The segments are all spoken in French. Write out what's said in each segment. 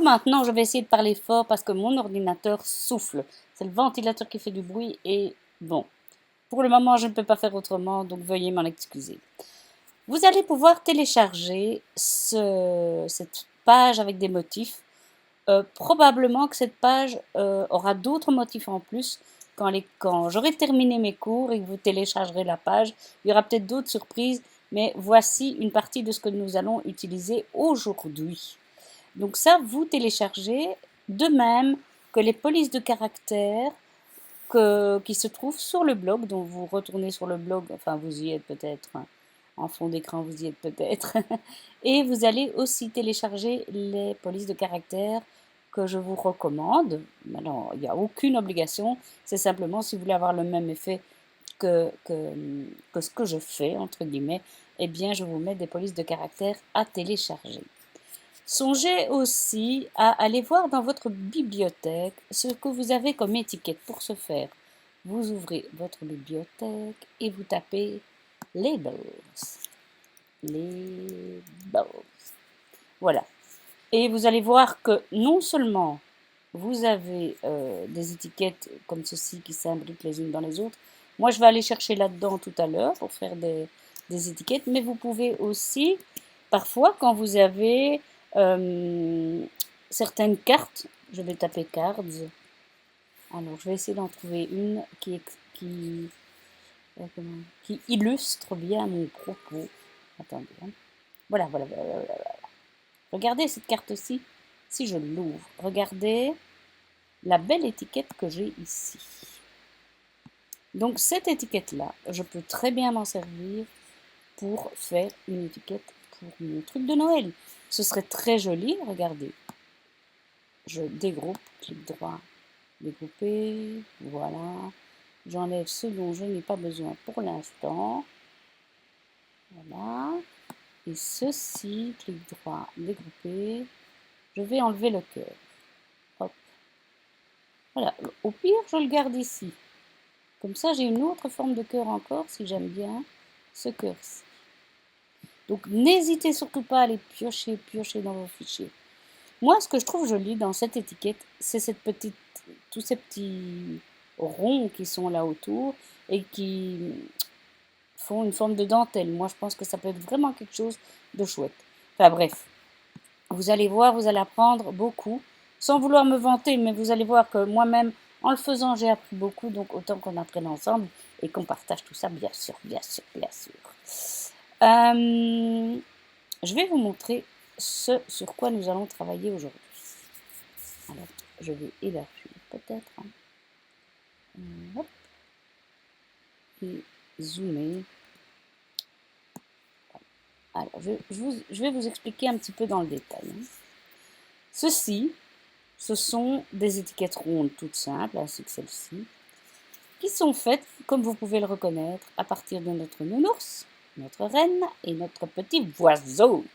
maintenant, je vais essayer de parler fort parce que mon ordinateur souffle. C'est le ventilateur qui fait du bruit et bon, pour le moment, je ne peux pas faire autrement, donc veuillez m'en excuser. Vous allez pouvoir télécharger cette page avec des motifs. Probablement que cette page aura d'autres motifs en plus quand j'aurai terminé mes cours et que vous téléchargerez la page. Il y aura peut-être d'autres surprises, mais voici une partie de ce que nous allons utiliser aujourd'hui. Donc ça, vous téléchargez, de même que les polices de caractère qui se trouvent sur le blog, donc vous retournez sur le blog, enfin vous y êtes peut-être, hein, en fond d'écran vous y êtes peut-être, et vous allez aussi télécharger les polices de caractère que je vous recommande. Alors, il n'y a aucune obligation, c'est simplement si vous voulez avoir le même effet que ce que je fais, entre guillemets, eh bien je vous mets des polices de caractère à télécharger. Songez aussi à aller voir dans votre bibliothèque ce que vous avez comme étiquette. Pour ce faire, vous ouvrez votre bibliothèque et vous tapez Labels. Labels. Voilà. Et vous allez voir que non seulement vous avez des étiquettes comme ceci qui s'imbriquent les unes dans les autres. Moi, je vais aller chercher là-dedans tout à l'heure pour faire des étiquettes, mais vous pouvez aussi, parfois, quand vous avez certaines cartes, je vais taper cards. Alors, je vais essayer d'en trouver une qui illustre bien mon propos. Attendez. Hein. Voilà, voilà, voilà, voilà, voilà. Regardez cette carte-ci. Si je l'ouvre, regardez la belle étiquette que j'ai ici. Donc cette étiquette-là, je peux très bien m'en servir pour faire une étiquette pour mon truc de Noël. Ce serait très joli, regardez. Je dégroupe, clic droit, découper, voilà. J'enlève ce dont je n'ai pas besoin pour l'instant. Voilà. Et ceci, clic droit, découper. Je vais enlever le cœur. Hop. Voilà. Au pire, je le garde ici. Comme ça, j'ai une autre forme de cœur encore, si j'aime bien ce cœur-ci. Donc, n'hésitez surtout pas à aller piocher dans vos fichiers. Moi, ce que je trouve joli dans cette étiquette, c'est tous ces petits ronds qui sont là autour et qui font une forme de dentelle. Moi, je pense que ça peut être vraiment quelque chose de chouette. Enfin bref, vous allez voir, vous allez apprendre beaucoup, sans vouloir me vanter, mais vous allez voir que moi-même, en le faisant, j'ai appris beaucoup, donc autant qu'on apprenne ensemble et qu'on partage tout ça, bien sûr, bien sûr, bien sûr. Je vais vous montrer ce sur quoi nous allons travailler aujourd'hui. Alors, je vais élargir peut-être. Hein. Hop. Et zoomer. Alors, je vais vous expliquer un petit peu dans le détail. Hein. Ceci, ce sont des étiquettes rondes toutes simples, ainsi que celle-ci, qui sont faites, comme vous pouvez le reconnaître, à partir de notre nounours, notre reine et notre petit oiseau.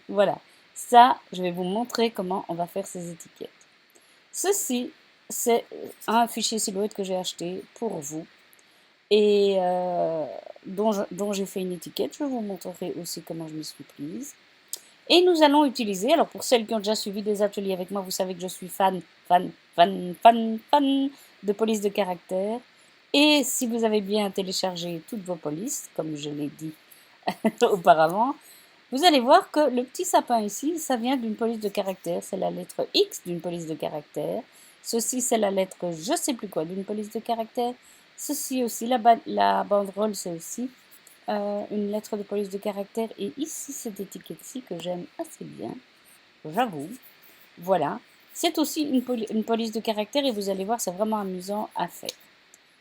Voilà, ça, je vais vous montrer comment on va faire ces étiquettes. Ceci, c'est un fichier silhouette que j'ai acheté pour vous et dont j'ai fait une étiquette. Je vous montrerai aussi comment je m'y suis prise. Et nous allons utiliser, alors pour celles qui ont déjà suivi des ateliers avec moi, vous savez que je suis fan de police de caractère. Et si vous avez bien téléchargé toutes vos polices, comme je l'ai dit auparavant, vous allez voir que le petit sapin ici, ça vient d'une police de caractère. C'est la lettre X d'une police de caractère. Ceci, c'est la lettre je sais plus quoi d'une police de caractère. Ceci aussi, la banderole, c'est aussi une lettre de police de caractère. Et ici, cette étiquette-ci que j'aime assez bien, j'avoue. Voilà. C'est aussi une police de caractère et vous allez voir, c'est vraiment amusant à faire.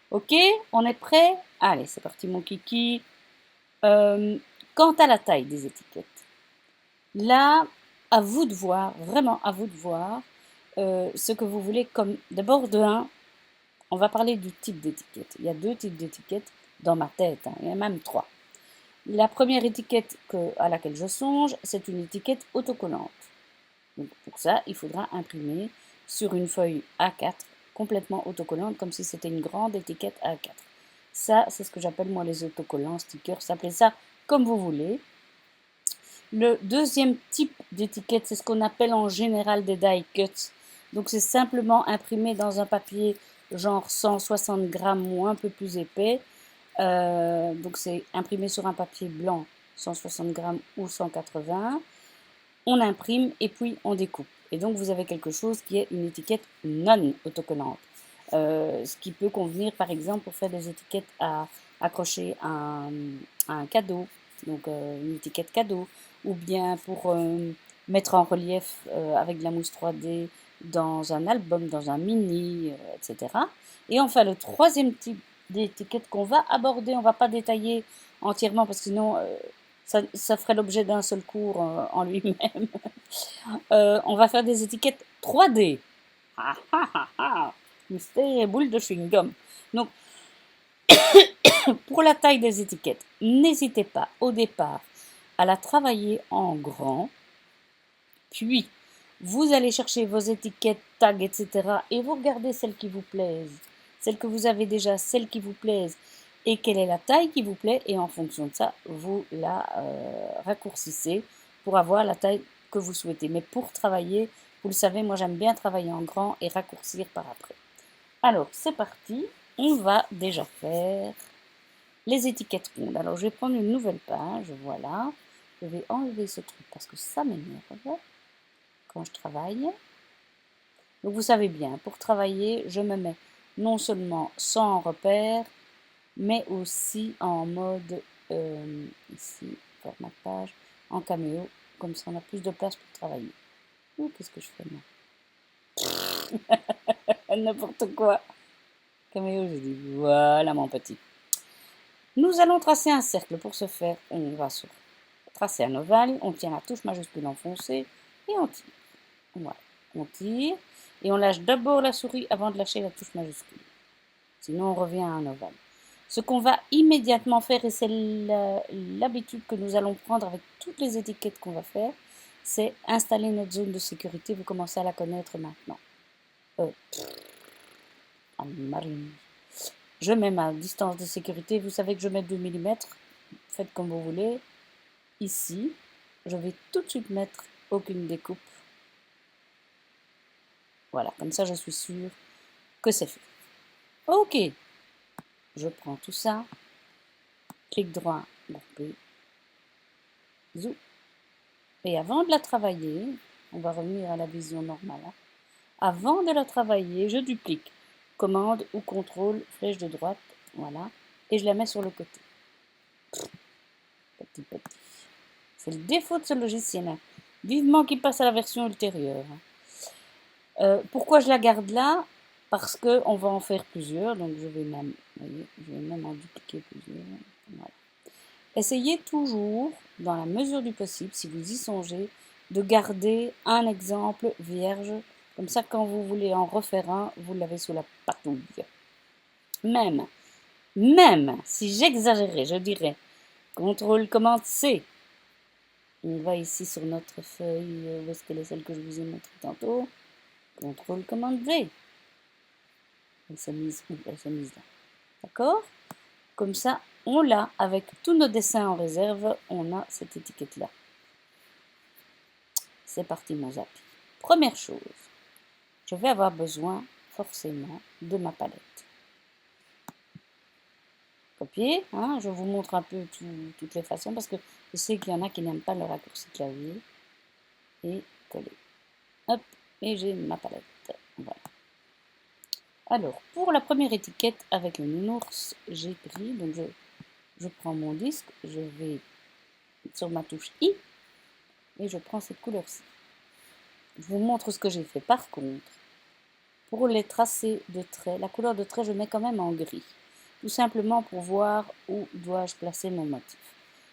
Ok, on est prêt? Allez, c'est parti mon kiki. Quant à la taille des étiquettes, là, à vous de voir, vraiment à vous de voir ce que vous voulez comme... D'abord, on va parler du type d'étiquette. Il y a 2 types d'étiquettes dans ma tête, hein. Il y en a même 3. La première étiquette à laquelle je songe, c'est une étiquette autocollante. Donc pour ça, il faudra imprimer sur une feuille A4 complètement autocollante, comme si c'était une grande étiquette A4. Ça, c'est ce que j'appelle moi les autocollants, stickers, appelez ça comme vous voulez. Le deuxième type d'étiquette, c'est ce qu'on appelle en général des die cuts. Donc c'est simplement imprimé dans un papier genre 160 grammes ou un peu plus épais. Donc c'est imprimé sur un papier blanc 160 grammes ou 180. On imprime et puis on découpe. Et donc vous avez quelque chose qui est une étiquette non autocollante. Ce qui peut convenir par exemple pour faire des étiquettes à accrocher à un cadeau, donc une étiquette cadeau, ou bien pour mettre en relief avec de la mousse 3D dans un album, dans un mini, etc. Et enfin le troisième type d'étiquette qu'on va aborder, on ne va pas détailler entièrement parce que sinon ça ferait l'objet d'un seul cours en lui-même. On va faire des étiquettes 3D. Ah ah ah ah. Mystère boule de chewing-gum. Donc, pour la taille des étiquettes, n'hésitez pas au départ à la travailler en grand. Puis, vous allez chercher vos étiquettes, tags, etc. et vous regardez celles qui vous plaisent. Celles que vous avez déjà, celles qui vous plaisent. Et quelle est la taille qui vous plaît. Et en fonction de ça, vous la raccourcissez pour avoir la taille que vous souhaitez. Mais pour travailler, vous le savez, moi j'aime bien travailler en grand et raccourcir par après. Alors, c'est parti. On va déjà faire les étiquettes rondes. Alors, je vais prendre une nouvelle page. Voilà. Je vais enlever ce truc parce que ça m'énerve quand je travaille. Donc, vous savez bien, pour travailler, je me mets non seulement sans repère, mais aussi en mode, ici, format page, en caméo. Comme ça, on a plus de place pour travailler. Ouh, qu'est-ce que je fais moi? N'importe quoi. Caméo, je dis, voilà mon petit. Nous allons tracer un cercle. Pour ce faire, on va tracer un ovale, on tient la touche majuscule enfoncée et on tire. Voilà, on tire et on lâche d'abord la souris avant de lâcher la touche majuscule. Sinon, on revient à un ovale. Ce qu'on va immédiatement faire, et c'est l'habitude que nous allons prendre avec toutes les étiquettes qu'on va faire, c'est installer notre zone de sécurité. Vous commencez à la connaître maintenant. Marine. Je mets ma distance de sécurité. Vous savez que je mets 2 mm. Faites comme vous voulez. Ici, je vais tout de suite mettre aucune découpe. Voilà, comme ça je suis sûre que c'est fait. Ok, je prends tout ça, clic droit, grouper, zoom. Et avant de la travailler, on va revenir à la vision normale. Avant de la travailler, je duplique commande ou contrôle, flèche de droite, voilà, et je la mets sur le côté. Petit. C'est le défaut de ce logiciel. Vivement qu'il passe à la version ultérieure. Pourquoi je la garde là? Parce qu'on va en faire plusieurs, donc je vais même, voyez, je vais même en dupliquer plusieurs. Voilà. Essayez toujours, dans la mesure du possible, si vous y songez, de garder un exemple vierge. Comme ça, quand vous voulez en refaire un, vous l'avez sous la patouille. Même si j'exagérais, je dirais CTRL commande C. On va ici sur notre feuille, où est-ce qu'elle est celle que je vous ai montrée tantôt? CTRL commande V. Elle s'est mise où? Elle s'est mise là. D'accord? Comme ça, on l'a avec tous nos dessins en réserve, on a cette étiquette-là. C'est parti mon zap. Première chose, je vais avoir besoin forcément de ma palette. Copier, hein, je vous montre un peu toutes les façons parce que je sais qu'il y en a qui n'aiment pas le raccourci clavier. Et coller. Hop, et j'ai ma palette. Voilà. Alors, pour la première étiquette avec le nounours, j'ai pris, donc je prends mon disque, je vais sur ma touche I et je prends cette couleur-ci. Je vous montre ce que j'ai fait. Par contre, pour les tracés de traits, la couleur de trait, je mets quand même en gris. Tout simplement pour voir où dois-je placer mon motif.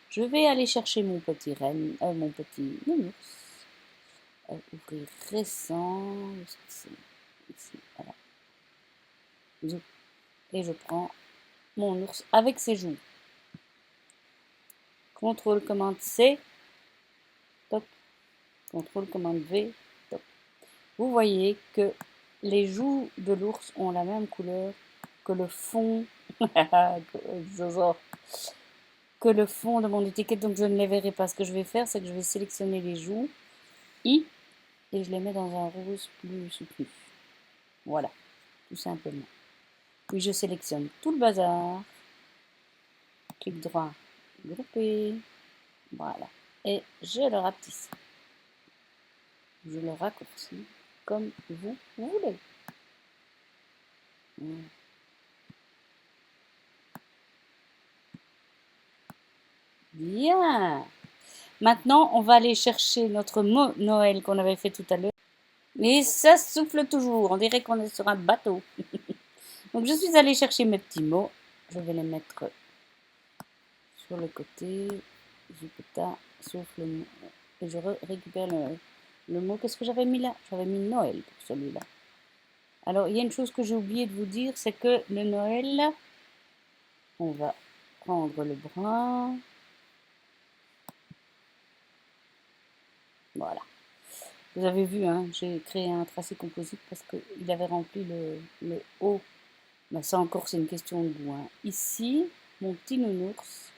Je vais aller chercher mon petit mon petit nounours. Ouvrir récent. Ici, voilà. Et je prends mon ours avec ses joues. CTRL commande C. Top. CTRL commande V. Top. Vous voyez que les joues de l'ours ont la même couleur que le fond que que le fond de mon étiquette, donc je ne les verrai pas. Ce que je vais faire, c'est que je vais sélectionner les joues, I, et je les mets dans un rose plus soutenu. Voilà, tout simplement. Puis je sélectionne tout le bazar, clic droit, grouper, voilà, et je le rapetisse. Je le raccourcis comme vous voulez. Bien. Maintenant, on va aller chercher notre mot Noël qu'on avait fait tout à l'heure. Mais ça souffle toujours. On dirait qu'on est sur un bateau. Donc, je suis allée chercher mes petits mots. Je vais les mettre sur le côté. Jupiter, souffle. Et je récupère le mot. Qu'est-ce que j'avais mis là? J'avais mis Noël pour celui-là. Alors, il y a une chose que j'ai oublié de vous dire, c'est que le Noël, on va prendre le brun. Voilà. Vous avez vu, hein, j'ai créé un tracé composite parce qu'il avait rempli le haut. Ben, ça encore, c'est une question de goût. Hein. Ici, mon petit nounours,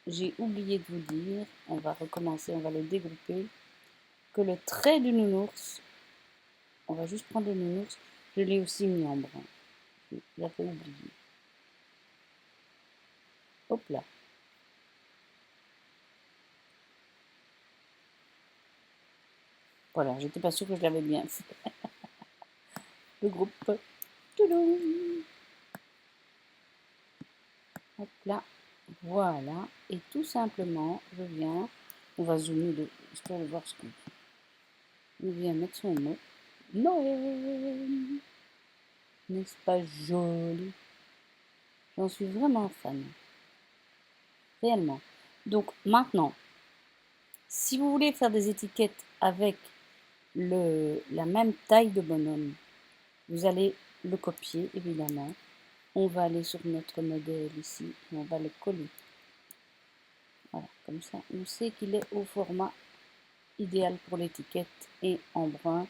j'ai oublié de vous dire, on va recommencer, on va le dégrouper, que le trait du nounours, on va juste prendre le nounours, je l'ai aussi mis en brun. J'avais oublié. Hop là. Voilà, j'étais pas sûre que je l'avais bien fait. Le groupe. Touloum. Hop là. Voilà. Et tout simplement, je viens, on va zoomer histoire de voir ce qu'on fait. On vient mettre son mot. Noël. N'est-ce pas joli? J'en suis vraiment fan. Réellement. Donc maintenant, si vous voulez faire des étiquettes avec la même taille de bonhomme, vous allez le copier évidemment. On va aller sur notre modèle ici et on va le coller. Voilà, comme ça, on sait qu'il est au format idéal pour l'étiquette et en brun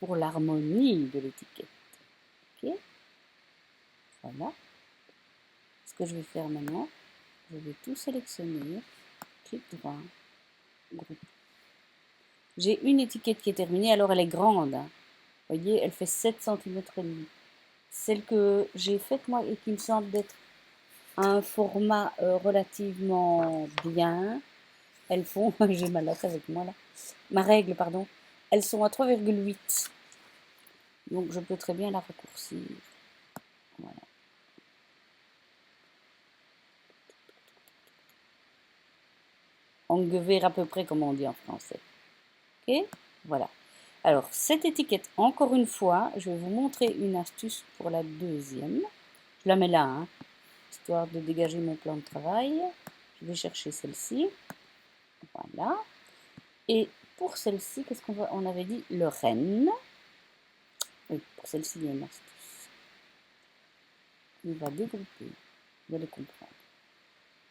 pour l'harmonie de l'étiquette. Ok? Voilà. Ce que je vais faire maintenant, je vais tout sélectionner, clic droit, groupe. J'ai une étiquette qui est terminée, alors elle est grande. Hein. Vous voyez, elle fait 7 cm et demi. Celle que j'ai faite moi et qui me semble d'être un format relativement bien, elles font, j'ai ma latte avec moi là, ma règle pardon, elles sont à 3,8. Donc je peux très bien la raccourcir. Voilà. Enguever à peu près comme on dit en français. Ok? Voilà. Alors, cette étiquette, encore une fois, je vais vous montrer une astuce pour la deuxième. Je la mets là, hein, histoire de dégager mon plan de travail. Je vais chercher celle-ci. Voilà. Et pour celle-ci, qu'est-ce qu'on va... On avait dit le renne. Oui, pour celle-ci, il y a une astuce. On va dégrouper. Vous allez comprendre.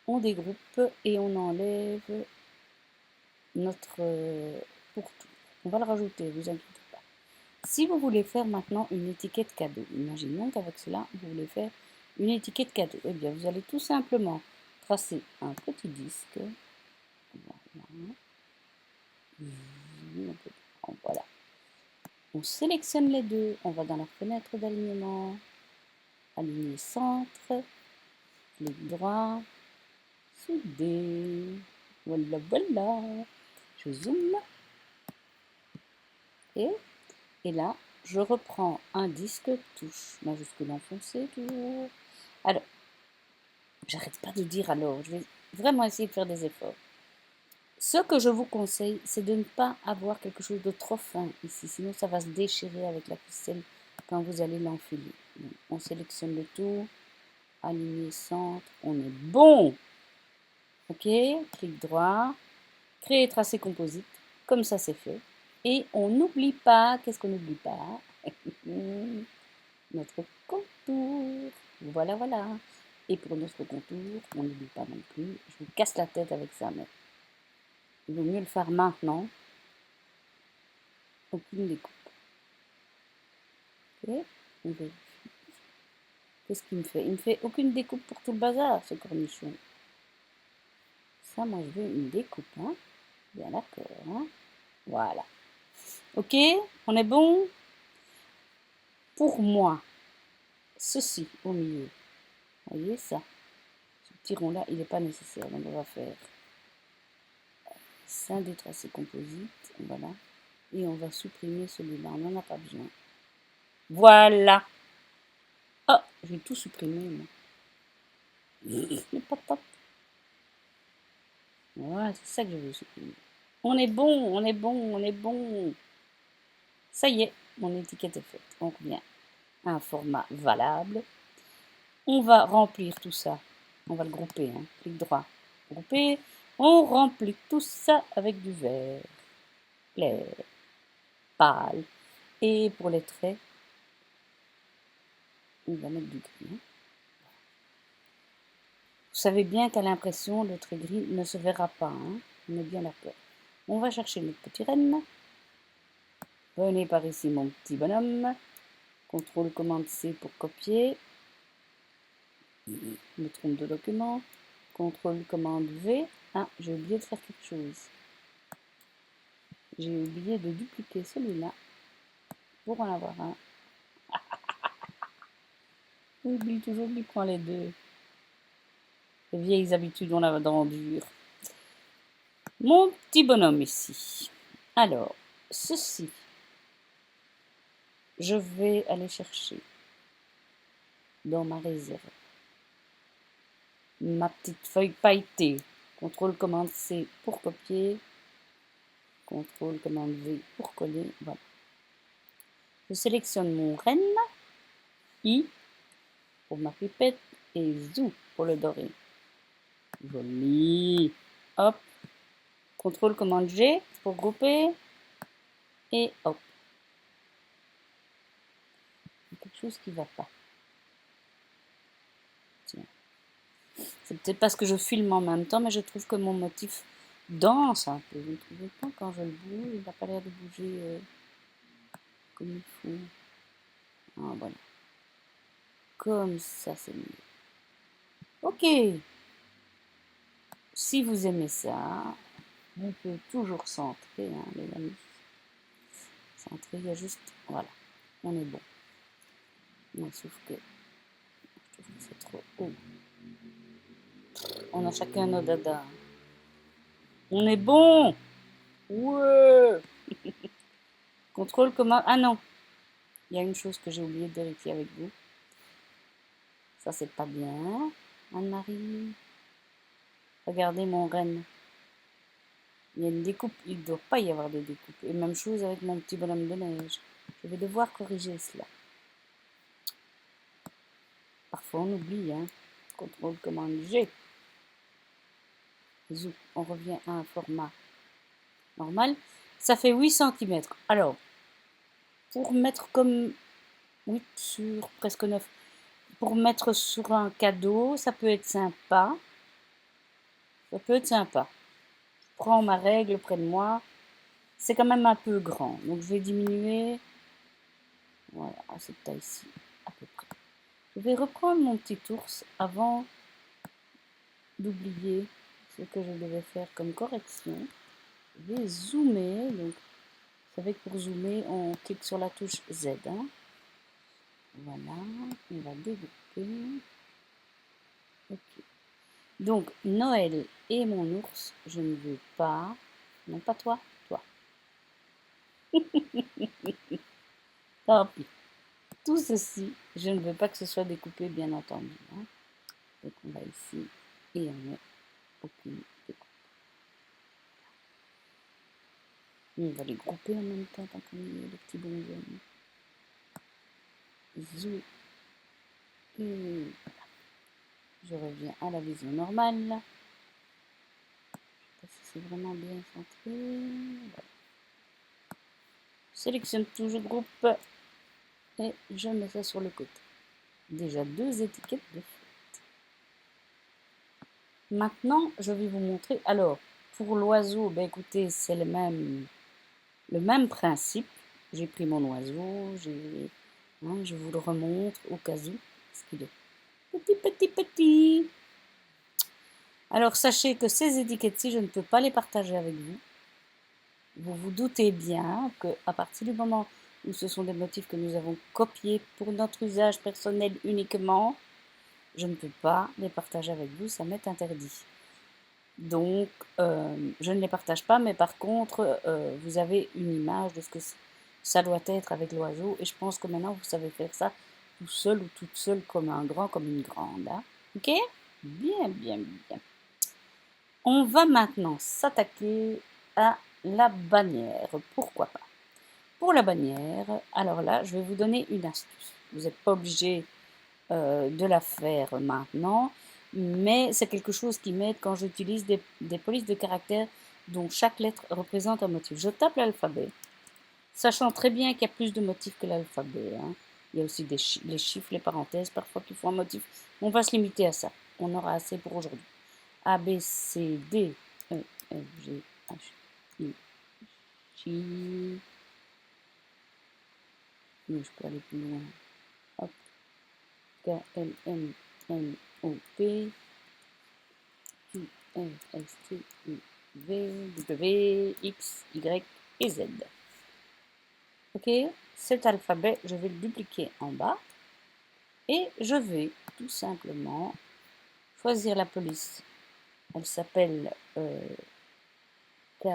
On dégroupe et on enlève notre pourtour. On va le rajouter, vous inquiétez pas. Si vous voulez faire maintenant une étiquette cadeau, imaginons qu'avec cela, vous voulez faire une étiquette cadeau, eh bien, vous allez tout simplement tracer un petit disque. Voilà. On sélectionne les deux, on va dans la fenêtre d'alignement, aligner centre, clic droit, souder. Voilà, voilà. Je zoome. Et là, je reprends un disque, touche majuscule enfoncée, toujours. Alors, j'arrête pas de dire alors, je vais vraiment essayer de faire des efforts. Ce que je vous conseille, c'est de ne pas avoir quelque chose de trop fin ici, sinon ça va se déchirer avec la ficelle quand vous allez l'enfiler. On sélectionne le tout, aligner centre, on est bon. Ok, clic droit, créer tracé composite, comme ça c'est fait. Et on n'oublie pas, qu'est-ce qu'on n'oublie pas? Notre contour. Voilà, voilà. Et pour notre contour, on n'oublie pas non plus. Je vous casse la tête avec ça, mais il vaut mieux le faire maintenant. Aucune découpe. Ok, on vérifie. Qu'est-ce qu'il me fait? Il me fait aucune découpe pour tout le bazar, ce cornichon. Ça, moi, je veux une découpe, hein. Bien d'accord, hein. Voilà. Ok, on est bon? Pour moi, ceci au milieu. Voyez ça? Ce petit rond là, il n'est pas nécessaire. Donc on va faire scinder tracé composite. Voilà. Et on va supprimer celui-là. On n'en a pas besoin. Voilà. Oh, je vais tout supprimer, moi. Mais pas top. Voilà, c'est ça que je veux supprimer. On est bon, on est bon, on est bon. Ça y est, mon étiquette est faite. On revient à un format valable. On va remplir tout ça. On va le grouper, hein. Clic droit. Grouper. On remplit tout ça avec du vert clair, pâle. Et pour les traits, on va mettre du gris, hein. Vous savez bien qu'à l'impression, le trait gris ne se verra pas, hein. On est bien d'accord. On va chercher notre petit renne. Venez par ici, mon petit bonhomme. CTRL commande C pour copier. Je me trompe de document. CTRL commande V. Ah, j'ai oublié de faire quelque chose. J'ai oublié de dupliquer celui-là pour en avoir un. J'oublie toujours qu'il prend les deux. Les vieilles habitudes, on a dans dur. Mon petit bonhomme ici. Alors, ceci, je vais aller chercher dans ma réserve ma petite feuille pailletée. CTRL commande C pour copier. CTRL commande V pour coller. Voilà. Je sélectionne mon renne. I pour ma pipette et zou pour le doré. Joli. Hop. CTRL commande G pour grouper. Et hop. Il y a quelque chose qui ne va pas. Tiens. C'est peut-être parce que je filme en même temps, mais je trouve que mon motif danse un peu. Vous ne trouvez pas quand je le bouge? Il n'a pas l'air de bouger comme il faut. Ah, voilà. Comme ça, c'est mieux. Ok. Si vous aimez ça, on peut toujours centrer, hein, les amis. Centrer, il y a juste... Voilà. On est bon. Mais sauf que je trouve que c'est trop haut. On a chacun nos dada. On est bon. Ouais. CTRL commande. Ah non. Il y a une chose que j'ai oublié de vérifier avec vous. Ça, c'est pas bien. Anne-Marie. Regardez mon renne. Il y a une découpe. Il ne doit pas y avoir de découpe. Et même chose avec mon petit bonhomme de neige. Je vais devoir corriger cela. Parfois, on oublie, hein. CTRL commande G. Zou. On revient à un format normal. Ça fait 8 cm. Alors, pour mettre comme 8 sur presque 9, pour mettre sur un cadeau, ça peut être sympa. Ça peut être sympa. Je prends ma règle près de moi. C'est quand même un peu grand. Donc, je vais diminuer. Voilà, à cette taille-ci, à peu près. Je vais reprendre mon petit ours avant d'oublier ce que je devais faire comme correction. Je vais zoomer. Donc, vous savez que pour zoomer, on clique sur la touche Z, hein. Voilà, on va développer. Ok. Donc, Noël et mon ours, je ne veux pas. Non, pas toi, toi. Tant pis. Tout ceci, je ne veux pas que ce soit découpé, bien entendu, hein. Donc, on va ici et on met aucune découpe. On va les grouper en même temps, tant qu'on y est, les petits bonshommes. Zou. Et voilà. Je reviens à la vision normale. Je ne sais pas si c'est vraiment bien centré. Voilà. Sélectionne tout, je groupe et je mets ça sur le côté. Déjà 2 étiquettes de fait. Maintenant, je vais vous montrer. Alors, pour l'oiseau, ben écoutez, c'est le même principe. J'ai pris mon oiseau, je vous le remontre au cas où, parce qu'il est petit. Alors sachez que ces étiquettes-ci, je ne peux pas les partager avec vous. Vous vous doutez bien qu'à partir du moment où ce sont des motifs que nous avons copiés pour notre usage personnel uniquement, je ne peux pas les partager avec vous, ça m'est interdit. Donc, je ne les partage pas, mais par contre, vous avez une image de ce que ça doit être avec l'oiseau. Et je pense que maintenant, vous savez faire ça tout seul ou toute seule, comme un grand, comme une grande. Hein. Ok? Bien, bien, bien. On va maintenant s'attaquer à la bannière. Pourquoi pas? Pour la bannière, alors là, je vais vous donner une astuce. Vous n'êtes pas obligé de la faire maintenant, mais c'est quelque chose qui m'aide quand j'utilise des polices de caractères dont chaque lettre représente un motif. Je tape l'alphabet, sachant très bien qu'il y a plus de motifs que l'alphabet. Hein. Il y a aussi les chiffres, les parenthèses, parfois qu'il faut un motif. On va se limiter à ça. On aura assez pour aujourd'hui. A, B, C, D, E, F, G, H, I, J. Mais je peux aller plus loin. Hop. K, L, M, N, O, P. Q, R, S, T, U, V, W, X, Y et Z. Ok, cet alphabet, je vais le dupliquer en bas et je vais tout simplement choisir la police. Elle s'appelle K,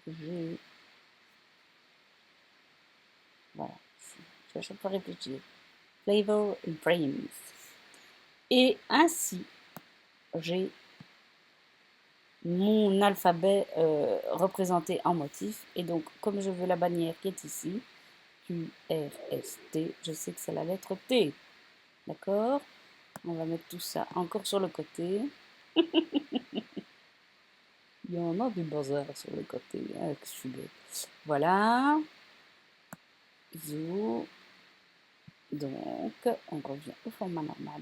G. Voilà, je vais à chaque fois réfléchir. Flavor and Frames. Et ainsi, j'ai mon alphabet représenté en motif. Et donc, comme je veux la bannière qui est ici, Q, R, S, T, je sais que c'est la lettre T. D'accord? On va mettre tout ça encore sur le côté. Il y en a du bazar sur le côté. Hein, que je suis bête. Voilà. Zo. Donc, on revient au format normal.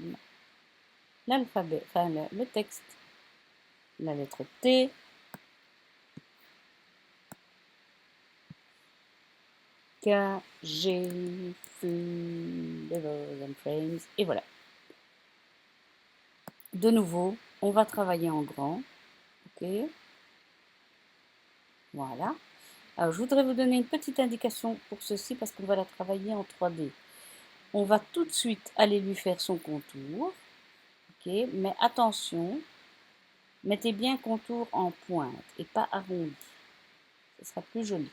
L'alphabet, enfin le texte. La lettre T. K, G, Flavors and Frames. Et voilà. De nouveau, on va travailler en grand. Ok. Voilà. Alors, je voudrais vous donner une petite indication pour ceci parce qu'on va la travailler en 3D. On va tout de suite aller lui faire son contour. Ok. Mais attention, mettez bien contour en pointe et pas arrondi. Ce sera plus joli.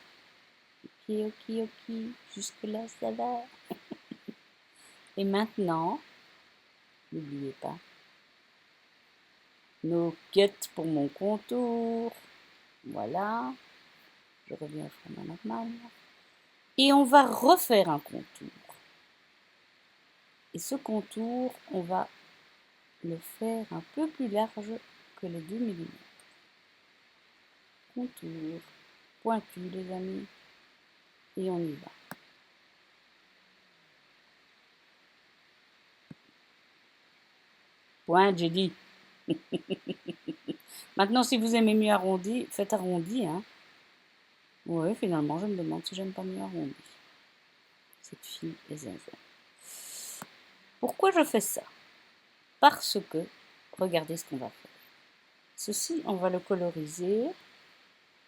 Ok, ok, ok. Jusque-là, ça va. Et maintenant, n'oubliez pas, nos quêtes pour mon contour. Voilà. Je reviens au format normal. Et on va refaire un contour. Et ce contour, on va le faire un peu plus large que les 2 mm. Contour pointu, les amis. Et on y va. Pointe, j'ai dit. Maintenant, si vous aimez mieux arrondi, faites arrondi. Hein. Oui, finalement, je me demande si j'aime pas mieux arrondi. Cette fille est zinzin. Pourquoi je fais ça? Parce que, regardez ce qu'on va faire. Ceci, on va le coloriser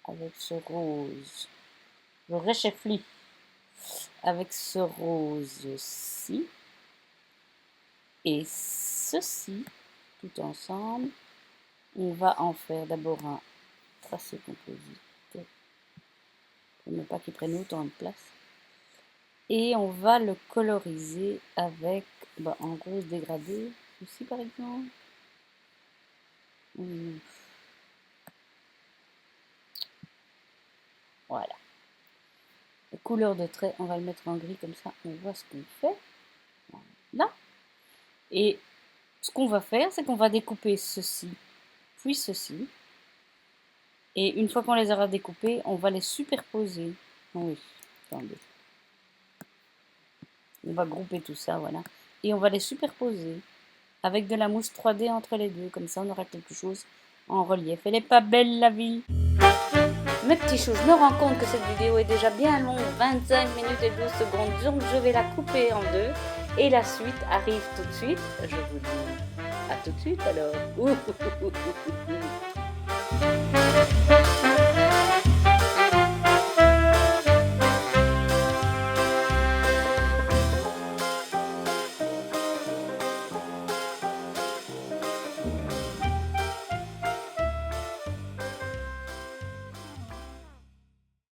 avec ce rose. Je réchaufflis avec ce rose-ci. Et ceci, tout ensemble, on va en faire d'abord un tracé composite. Pour ne pas qu'il prenne autant de place. Et on va le coloriser avec en rose dégradé, ici par exemple. Voilà. La couleur de trait, on va le mettre en gris comme ça, on voit ce qu'on fait. Voilà. Et ce qu'on va faire, c'est qu'on va découper ceci, puis ceci. Et une fois qu'on les aura découpés, on va les superposer. Oh oui, attendez. On va grouper tout ça, voilà. Et on va les superposer avec de la mousse 3D entre les deux. Comme ça, on aura quelque chose en relief. Elle n'est pas belle, la vie. Mes petits choux, je me rends compte que cette vidéo est déjà bien longue, 25 minutes et 12 secondes. Donc, je vais la couper en deux. Et la suite arrive tout de suite. Je vous dis à tout de suite, alors.